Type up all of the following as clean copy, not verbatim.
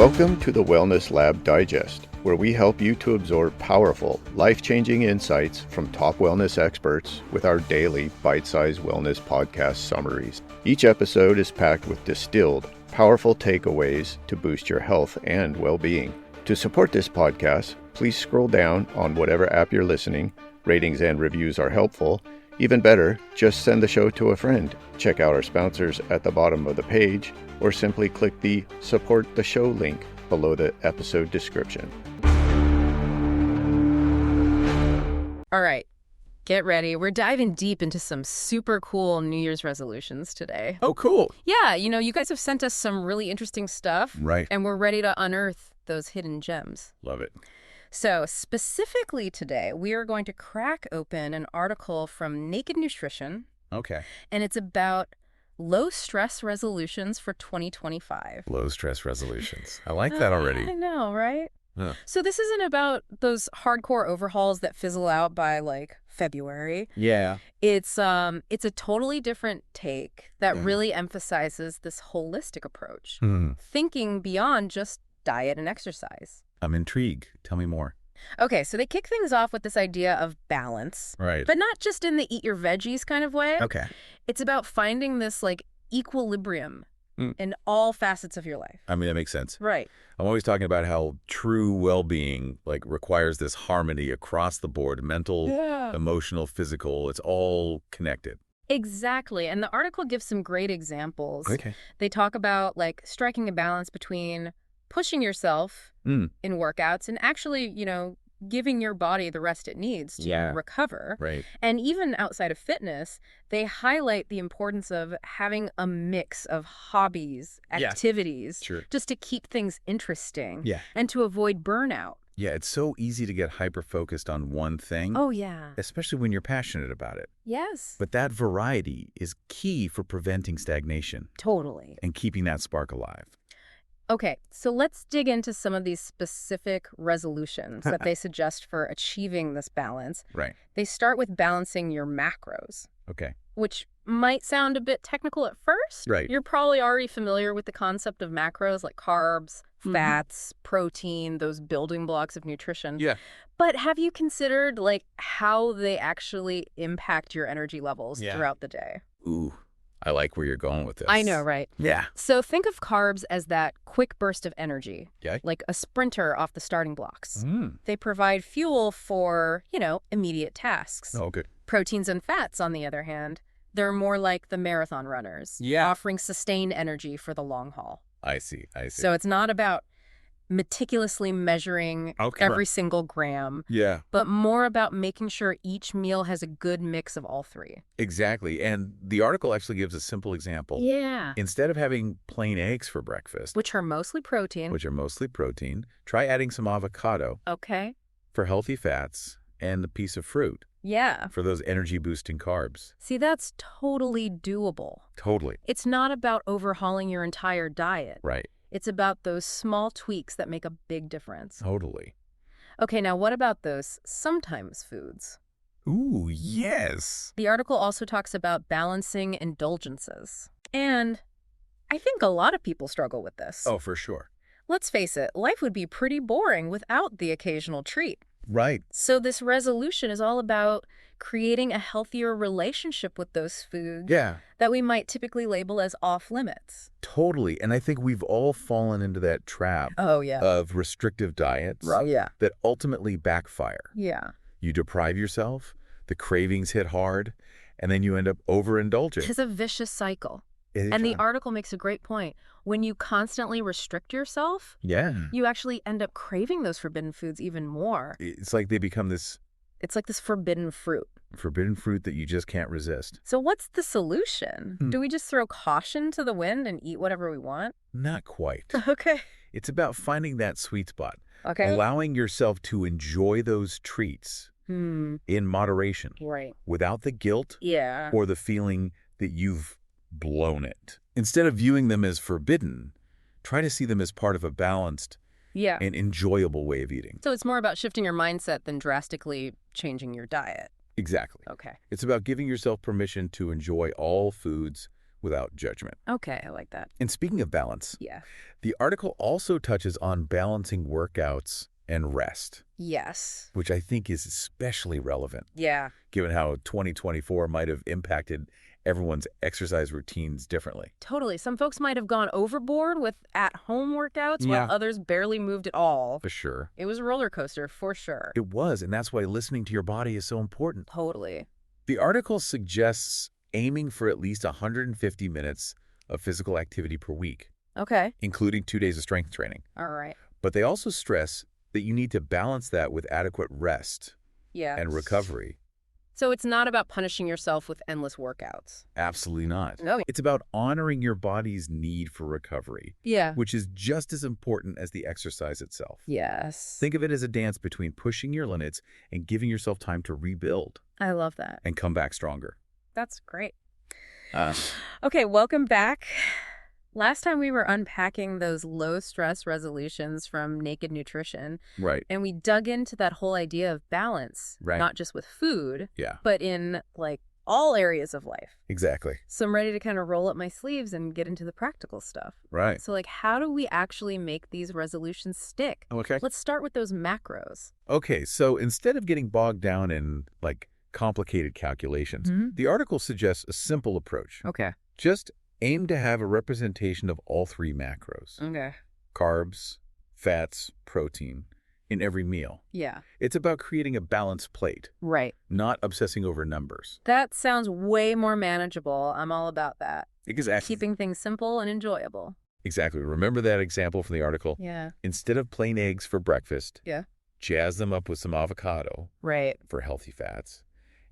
Welcome to the Wellness Lab Digest, where we help you to absorb powerful, life-changing insights from top wellness experts with our daily bite-sized wellness podcast summaries. Each episode is packed with distilled, powerful takeaways to boost your health and well-being. To support this podcast, please scroll down on whatever app you're listening. Ratings and reviews are helpful. Even better, just send the show to a friend. Check out our sponsors at the bottom of the page, or simply click the Support the Show link below the episode description. All right, get ready. We're diving deep into some super cool New Year's resolutions today. Oh, cool. Yeah, you guys have sent us some really interesting stuff. Right. And we're ready to unearth those hidden gems. Love it. So specifically today, we are going to crack open an article from Naked Nutrition. Okay. And it's about low stress resolutions for 2025. Low stress resolutions. I like that already. I know, right? Huh. So this isn't about those hardcore overhauls that fizzle out by like February. Yeah. It's a totally different take that really emphasizes this holistic approach, thinking beyond just diet and exercise. I'm intrigued. Tell me more. Okay, so they kick things off with this idea of balance. Right. But not just in the eat your veggies kind of way. Okay. It's about finding this like equilibrium in all facets of your life. I mean, that makes sense. Right. I'm always talking about how true well-being requires this harmony across the board, mental, emotional, physical. It's all connected. Exactly. And the article gives some great examples. Okay. They talk about striking a balance between pushing yourself in workouts and actually, giving your body the rest it needs to recover. Right. And even outside of fitness, they highlight the importance of having a mix of hobbies, activities, just to keep things interesting and to avoid burnout. Yeah, it's so easy to get hyper-focused on one thing. Oh, yeah. Especially when you're passionate about it. Yes. But that variety is key for preventing stagnation. Totally. And keeping that spark alive. Okay, so let's dig into some of these specific resolutions that they suggest for achieving this balance. Right. They start with balancing your macros. Okay. Which might sound a bit technical at first. Right. You're probably already familiar with the concept of macros like carbs, fats, protein, those building blocks of nutrition. Yeah. But have you considered how they actually impact your energy levels throughout the day? Ooh. I like where you're going with this. I know, right? Yeah. So think of carbs as that quick burst of energy, like a sprinter off the starting blocks. They provide fuel for, immediate tasks. Oh, good. Proteins and fats, on the other hand, they're more like the marathon runners, offering sustained energy for the long haul. I see. So it's not about meticulously measuring every single gram, but more about making sure each meal has a good mix of all three. Exactly. And the article actually gives a simple example. Yeah. Instead of having plain eggs for breakfast, Which are mostly protein. try adding some avocado Okay. for healthy fats and a piece of fruit Yeah. for those energy-boosting carbs. See, that's totally doable. Totally. It's not about overhauling your entire diet. Right. It's about those small tweaks that make a big difference. Totally. Okay, now what about those sometimes foods? Ooh, yes. The article also talks about balancing indulgences. And I think a lot of people struggle with this. Oh, for sure. Let's face it, life would be pretty boring without the occasional treat. Right. So this resolution is all about creating a healthier relationship with those foods that we might typically label as off limits. Totally. And I think we've all fallen into that trap of restrictive diets that ultimately backfire. Yeah. You deprive yourself, the cravings hit hard, and then you end up overindulging. It's a vicious cycle. And the article makes a great point. When you constantly restrict yourself, you actually end up craving those forbidden foods even more. It's like they become this... It's like this forbidden fruit. Forbidden fruit that you just can't resist. So what's the solution? Do we just throw caution to the wind and eat whatever we want? Not quite. Okay. It's about finding that sweet spot. Okay. Allowing yourself to enjoy those treats in moderation. Right. Without the guilt or the feeling that you've blown it. Instead of viewing them as forbidden, try to see them as part of a balanced and enjoyable way of eating. So it's more about shifting your mindset than drastically changing your diet. Exactly. Okay. It's about giving yourself permission to enjoy all foods without judgment. Okay, I like that. And speaking of balance, Yeah. the article also touches on balancing workouts and rest. Yes. Which I think is especially relevant. Yeah. Given how 2024 might have impacted everyone's exercise routines differently. Totally. Some folks might have gone overboard with at-home workouts while others barely moved at all. For sure. It was a roller coaster, for sure. It was, and that's why listening to your body is so important. Totally. The article suggests aiming for at least 150 minutes of physical activity per week. Okay. Including 2 days of strength training. All right. But they also stress that you need to balance that with adequate rest and recovery. So it's not about punishing yourself with endless workouts. Absolutely not. No. It's about honoring your body's need for recovery. Yeah. Which is just as important as the exercise itself. Yes. Think of it as a dance between pushing your limits and giving yourself time to rebuild. I love that. And come back stronger. That's great. Okay, welcome back. Last time we were unpacking those low-stress resolutions from Naked Nutrition. Right. And we dug into that whole idea of balance. Right. Not just with food. Yeah. But in, like, all areas of life. Exactly. So I'm ready to kind of roll up my sleeves and get into the practical stuff. Right. So, like, how do we actually make these resolutions stick? Okay. Let's start with those macros. Okay, so instead of getting bogged down in, like, complicated calculations, the article suggests a simple approach. Okay. Just aim to have a representation of all three macros. Okay. Carbs, fats, protein in every meal. Yeah. It's about creating a balanced plate. Right. Not obsessing over numbers. That sounds way more manageable. I'm all about that. Exactly. Keeping things simple and enjoyable. Exactly. Remember that example from the article? Yeah. Instead of plain eggs for breakfast, yeah, jazz them up with some avocado. Right. For healthy fats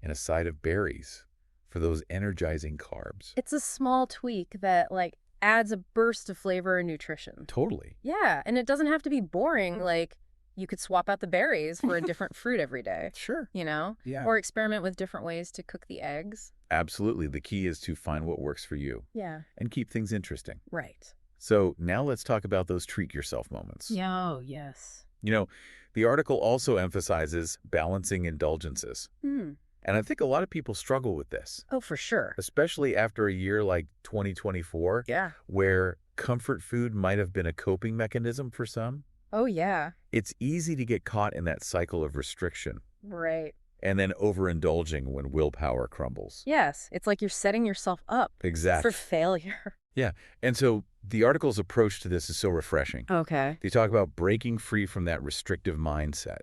and a side of berries for those energizing carbs. It's a small tweak that, like, adds a burst of flavor and nutrition. Totally. Yeah, and it doesn't have to be boring. Like, you could swap out the berries for a different fruit every day. Sure. You know? Yeah. Or experiment with different ways to cook the eggs. Absolutely. The key is to find what works for you. Yeah. And keep things interesting. Right. So now let's talk about those treat yourself moments. Oh, yes. You know, the article also emphasizes balancing indulgences. And I think a lot of people struggle with this. Oh, for sure. Especially after a year like 2024. Yeah. Where comfort food might have been a coping mechanism for some. Oh, yeah. It's easy to get caught in that cycle of restriction. Right. And then overindulging when willpower crumbles. Yes. It's like you're setting yourself up. Exactly. For failure. Yeah. And so the article's approach to this is so refreshing. Okay. They talk about breaking free from that restrictive mindset.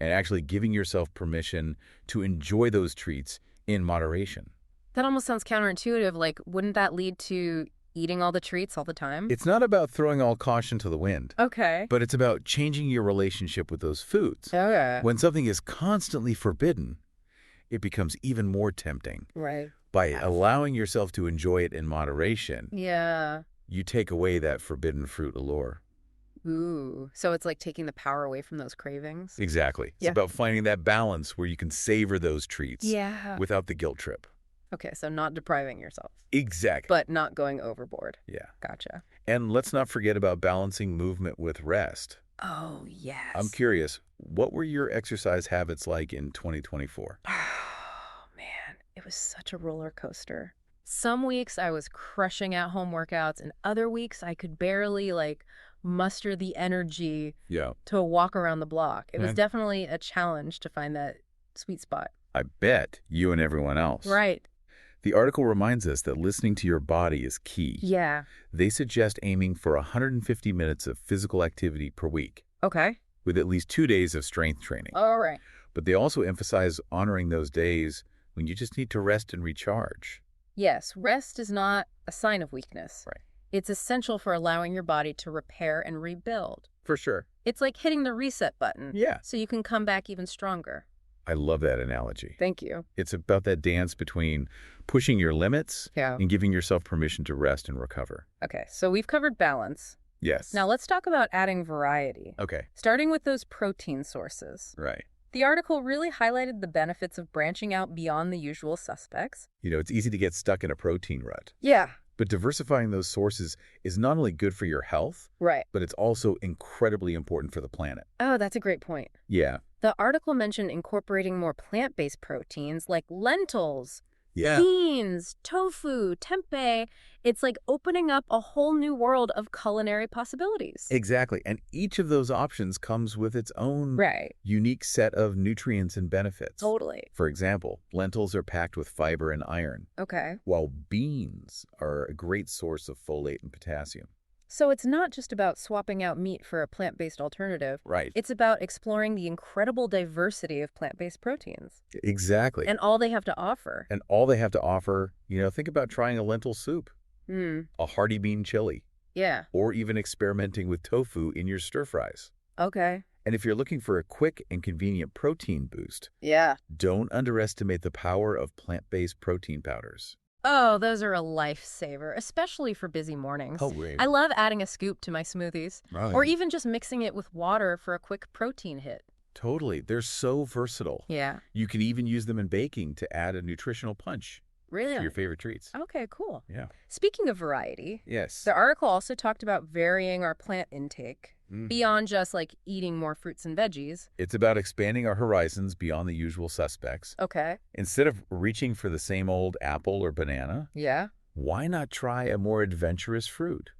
And actually giving yourself permission to enjoy those treats in moderation. That almost sounds counterintuitive. Like, wouldn't that lead to eating all the treats all the time? It's not about throwing all caution to the wind. Okay. But it's about changing your relationship with those foods. Okay. When something is constantly forbidden, it becomes even more tempting. Right. By allowing yourself to enjoy it in moderation, yeah, you take away that forbidden fruit allure. Ooh. So it's like taking the power away from those cravings? Exactly. It's about finding that balance where you can savor those treats without the guilt trip. Okay, so not depriving yourself. Exactly. But not going overboard. Yeah. Gotcha. And let's not forget about balancing movement with rest. Oh, yes. I'm curious, what were your exercise habits like in 2024? Oh, man. It was such a roller coaster. Some weeks I was crushing at-home workouts, and other weeks I could barely, like, muster the energy to walk around the block. It was definitely a challenge to find that sweet spot. I bet you and everyone else. Right. The article reminds us that listening to your body is key. Yeah. They suggest aiming for 150 minutes of physical activity per week. Okay. With at least 2 days of strength training. All right. But they also emphasize honoring those days when you just need to rest and recharge. Yes, rest is not a sign of weakness. Right. It's essential for allowing your body to repair and rebuild. For sure. It's like hitting the reset button. Yeah. So you can come back even stronger. I love that analogy. Thank you. It's about that dance between pushing your limits and giving yourself permission to rest and recover. Okay, so we've covered balance. Yes. Now let's talk about adding variety. Okay. Starting with those protein sources. Right. The article really highlighted the benefits of branching out beyond the usual suspects. You know, it's easy to get stuck in a protein rut. Yeah. But diversifying those sources is not only good for your health, right, but it's also incredibly important for the planet. Oh, that's a great point. Yeah. The article mentioned incorporating more plant-based proteins like lentils, Yeah. Beans, tofu, tempeh. It's like opening up a whole new world of culinary possibilities. Exactly. And each of those options comes with its own unique set of nutrients and benefits. Totally. For example, lentils are packed with fiber and iron, Okay. while beans are a great source of folate and potassium. So it's not just about swapping out meat for a plant-based alternative. Right. It's about exploring the incredible diversity of plant-based proteins. Exactly. And all they have to offer. And all they have to offer, think about trying a lentil soup, a hearty bean chili. Yeah. Or even experimenting with tofu in your stir fries. Okay. And if you're looking for a quick and convenient protein boost, don't underestimate the power of plant-based protein powders. Oh, those are a lifesaver, especially for busy mornings. Oh, really? I love adding a scoop to my smoothies, or even just mixing it with water for a quick protein hit. Totally. They're so versatile. Yeah. You can even use them in baking to add a nutritional punch. Really? To your favorite treats. Okay, cool. Yeah. Speaking of variety, yes, the article also talked about varying our plant intake beyond just like eating more fruits and veggies. It's about expanding our horizons beyond the usual suspects. Okay. Instead of reaching for the same old apple or banana, why not try a more adventurous fruit?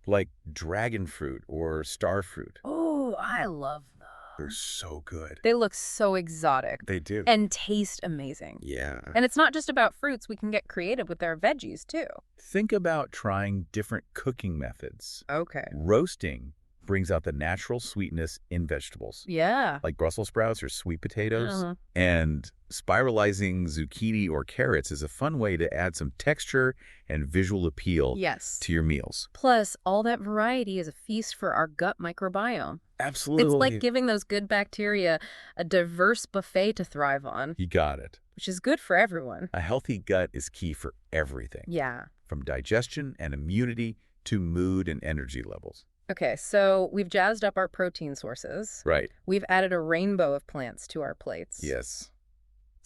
Like dragon fruit or star fruit. Oh, I love them. They're so good. They look so exotic. They do. And taste amazing. Yeah. And it's not just about fruits. We can get creative with our veggies, too. Think about trying different cooking methods. Okay. Roasting brings out the natural sweetness in vegetables. Yeah. Like Brussels sprouts or sweet potatoes. And spiralizing zucchini or carrots is a fun way to add some texture and visual appeal to your meals. Plus, all that variety is a feast for our gut microbiome. Absolutely. It's like giving those good bacteria a diverse buffet to thrive on. You got it. Which is good for everyone. A healthy gut is key for everything. Yeah. From digestion and immunity to mood and energy levels. Okay, so we've jazzed up our protein sources. Right. We've added a rainbow of plants to our plates. Yes.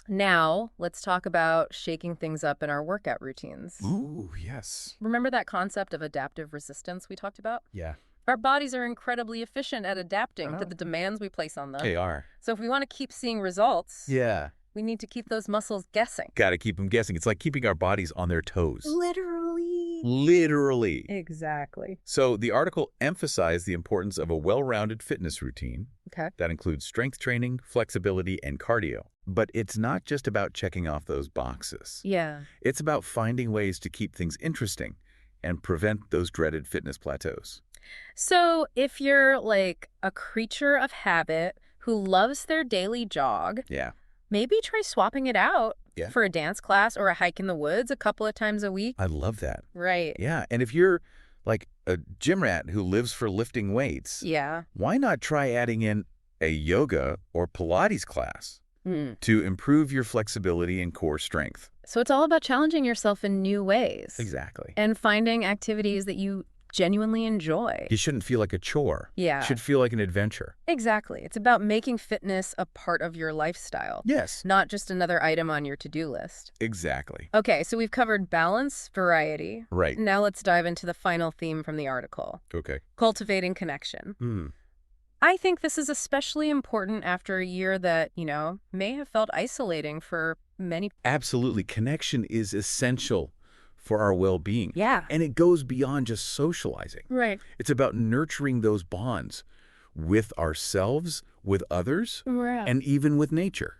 Now, let's talk about shaking things up in our workout routines. Ooh, yes. Remember that concept of adaptive resistance we talked about? Yeah. Our bodies are incredibly efficient at adapting to the demands we place on them. They are. So if we want to keep seeing results, we need to keep those muscles guessing. Got to keep them guessing. It's like keeping our bodies on their toes. Literally. Exactly. So the article emphasized the importance of a well-rounded fitness routine. Okay. That includes strength training, flexibility, and cardio. But it's not just about checking off those boxes. Yeah. It's about finding ways to keep things interesting and prevent those dreaded fitness plateaus. So if you're like a creature of habit who loves their daily jog, maybe try swapping it out for a dance class or a hike in the woods a couple of times a week. I love that. Right. Yeah. And if you're like a gym rat who lives for lifting weights, why not try adding in a yoga or Pilates class to improve your flexibility and core strength? So it's all about challenging yourself in new ways. Exactly. And finding activities that you genuinely enjoy. You shouldn't feel like a chore. Yeah. It should feel like an adventure. Exactly. It's about making fitness a part of your lifestyle. Yes. Not just another item on your to-do list. Exactly. Okay, so we've covered balance, variety. Right. Now let's dive into the final theme from the article. Okay. Cultivating connection. I think this is especially important after a year that, may have felt isolating for many. Absolutely. Connection is essential for our well-being. Yeah. And it goes beyond just socializing. Right. It's about nurturing those bonds with ourselves, with others, and even with nature.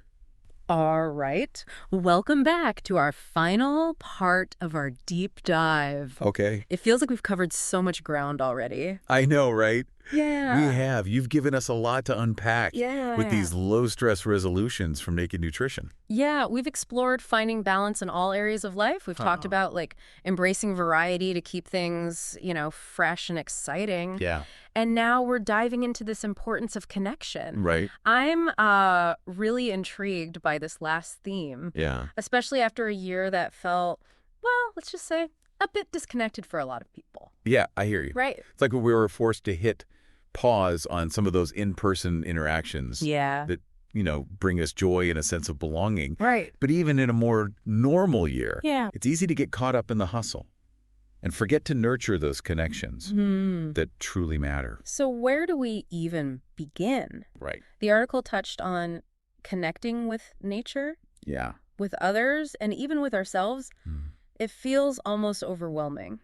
All right. Welcome back to our final part of our deep dive. Okay. It feels like we've covered so much ground already. I know, right? Yeah. We have. You've given us a lot to unpack with these low-stress resolutions from Naked Nutrition. Yeah, we've explored finding balance in all areas of life. We've talked about, embracing variety to keep things, fresh and exciting. Yeah. And now we're diving into this importance of connection. Right. I'm really intrigued by this last theme. Yeah. Especially after a year that felt, well, let's just say, a bit disconnected for a lot of people. Yeah, I hear you. Right. It's like when we were forced to hit pause on some of those in-person interactions that, bring us joy and a sense of belonging. Right. But even in a more normal year, it's easy to get caught up in the hustle and forget to nurture those connections that truly matter. So where do we even begin? Right. The article touched on connecting with nature. Yeah. with others and even with ourselves, it feels almost overwhelming.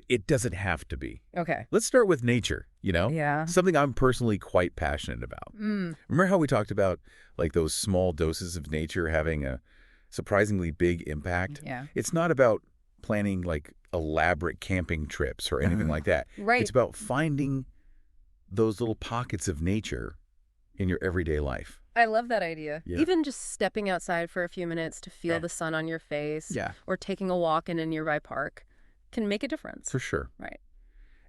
It doesn't have to be. Okay. Let's start with nature, Yeah. Something I'm personally quite passionate about. Remember how we talked about like those small doses of nature having a surprisingly big impact? Yeah. It's not about planning like elaborate camping trips or anything like that. Right. It's about finding those little pockets of nature in your everyday life. I love that idea. Yeah. Even just stepping outside for a few minutes to feel the sun on your face or taking a walk in a nearby park can make a difference. For sure. Right.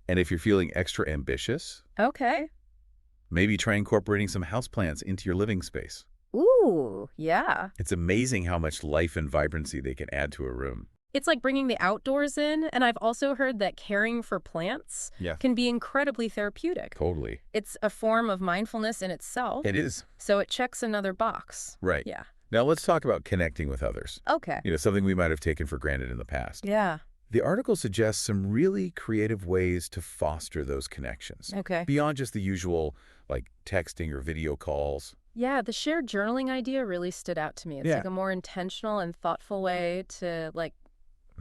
And if you're feeling extra ambitious, Okay. maybe try incorporating some houseplants into your living space. Ooh, yeah. It's amazing how much life and vibrancy they can add to a room. It's like bringing the outdoors in, and I've also heard that caring for plants can be incredibly therapeutic. Totally. It's a form of mindfulness in itself. It is. So it checks another box. Right. Yeah. Now let's talk about connecting with others. Okay. Something we might have taken for granted in the past. Yeah. The article suggests some really creative ways to foster those connections. Okay. Beyond just the usual, like, texting or video calls. Yeah, the shared journaling idea really stood out to me. It's like a more intentional and thoughtful way to, like,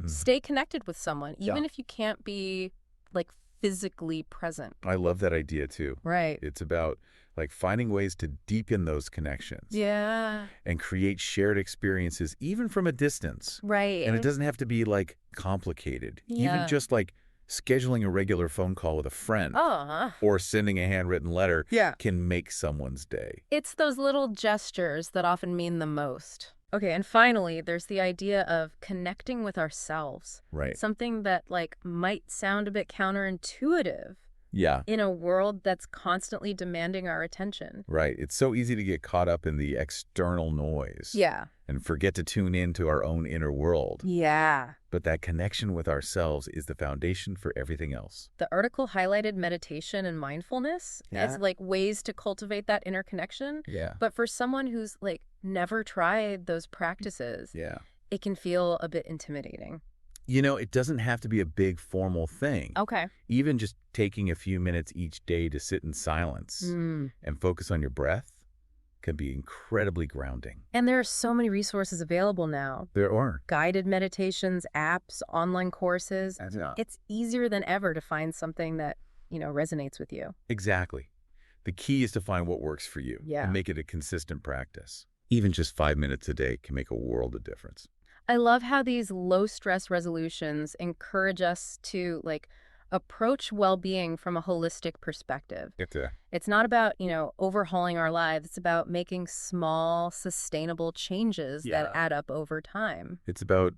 stay connected with someone, even if you can't be, like, physically present. I love that idea, too. Right. It's about, like, finding ways to deepen those connections. Yeah. And create shared experiences, even from a distance. Right. And it doesn't have to be, like, complicated. Yeah. Even just, like, scheduling a regular phone call with a friend or sending a handwritten letter can make someone's day. It's those little gestures that often mean the most. Okay, and finally, there's the idea of connecting with ourselves. Right. Something that, like, might sound a bit counterintuitive. Yeah. In a world that's constantly demanding our attention. Right. It's so easy to get caught up in the external noise. Yeah. And forget to tune into our own inner world. Yeah. But that connection with ourselves is the foundation for everything else. The article highlighted meditation and mindfulness as, like, ways to cultivate that inner connection. Yeah. But for someone who's, like, never tried those practices, it can feel a bit intimidating. It doesn't have to be a big formal thing. Okay. Even just taking a few minutes each day to sit in silence and focus on your breath can be incredibly grounding. And there are so many resources available now. There are. Guided meditations, apps, online courses. It's easier than ever to find something that, resonates with you. Exactly. The key is to find what works for you and make it a consistent practice. Even just 5 minutes a day can make a world of difference. I love how these low-stress resolutions encourage us to, like, approach well-being from a holistic perspective. It's not about, overhauling our lives. It's about making small, sustainable changes that add up over time. It's about,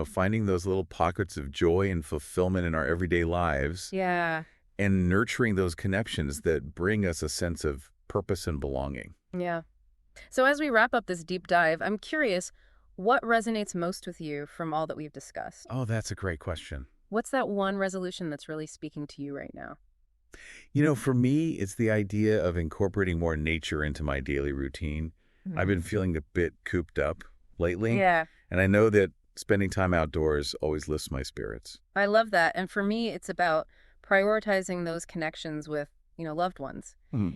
finding those little pockets of joy and fulfillment in our everyday lives. Yeah. And nurturing those connections that bring us a sense of purpose and belonging. Yeah. So as we wrap up this deep dive, I'm curious, what resonates most with you from all that we've discussed? Oh, that's a great question. What's that one resolution that's really speaking to you right now? For me, it's the idea of incorporating more nature into my daily routine. I've been feeling a bit cooped up lately. Yeah. And I know that spending time outdoors always lifts my spirits. I love that. And for me, it's about prioritizing those connections with, loved ones.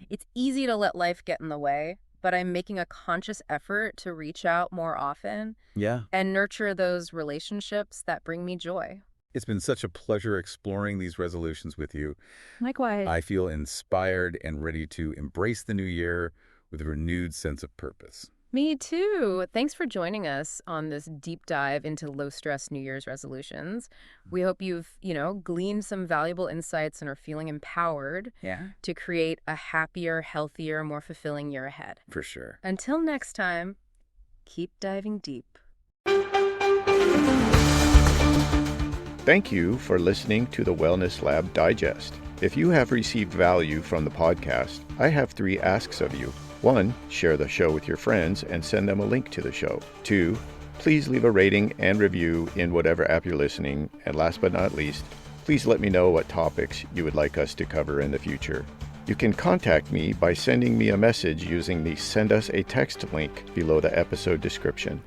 It's easy to let life get in the way, but I'm making a conscious effort to reach out more often and nurture those relationships that bring me joy. It's been such a pleasure exploring these resolutions with you. Likewise. I feel inspired and ready to embrace the new year with a renewed sense of purpose. Me too. Thanks for joining us on this deep dive into low-stress New Year's resolutions. We hope you've, gleaned some valuable insights and are feeling empowered to create a happier, healthier, more fulfilling year ahead. For sure. Until next time, keep diving deep. Thank you for listening to the Wellness Lab Digest. If you have received value from the podcast, I have 3 asks of you. 1, share the show with your friends and send them a link to the show. 2, please leave a rating and review in whatever app you're listening. And last but not least, please let me know what topics you would like us to cover in the future. You can contact me by sending me a message using the Send Us a Text link below the episode description.